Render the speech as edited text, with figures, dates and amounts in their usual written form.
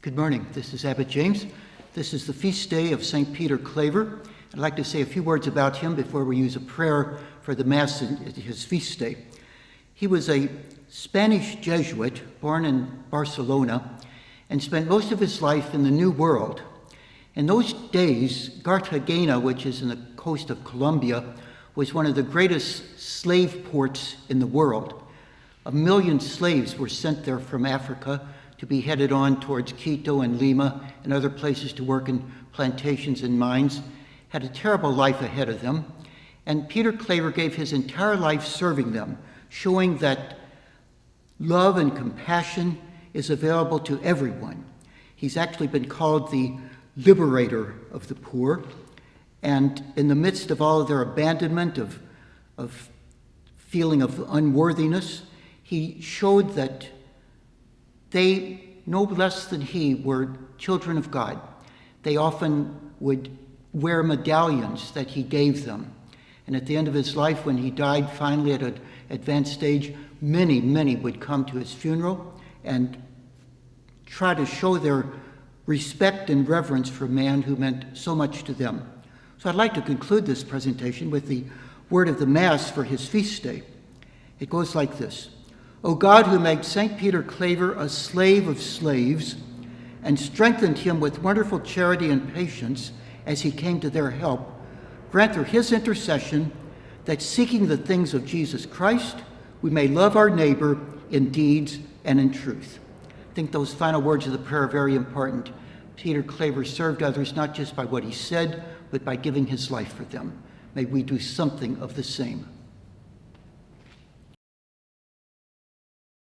Good morning. This is Abbot James. This is the feast day of St. Peter Claver. I'd like to say a few words about him before we use a prayer for the Mass at his feast day. He was a Spanish Jesuit born in Barcelona and spent most of his life in the New World. In those days, Cartagena, which is in the coast of Colombia, was one of the greatest slave ports in the world. 1 million slaves were sent there from Africa to be headed on towards Quito and Lima and other places to work in plantations and mines, had a terrible life ahead of them. And Peter Claver gave his entire life serving them, showing that love and compassion is available to everyone. He's actually been called the liberator of the poor. And in the midst of all of their abandonment, of feeling of unworthiness, he showed that they, no less than he, were children of God. They often would wear medallions that he gave them. And at the end of his life, when he died finally at an advanced stage, many would come to his funeral and try to show their respect and reverence for a man who meant so much to them. So I'd like to conclude this presentation with the word of the Mass for his feast day. It goes like this. O God, who made St. Peter Claver a slave of slaves and strengthened him with wonderful charity and patience as he came to their help, grant through his intercession that, seeking the things of Jesus Christ, we may love our neighbor in deeds and in truth. I think those final words of the prayer are very important. Peter Claver served others not just by what he said, but by giving his life for them. May we do something of the same.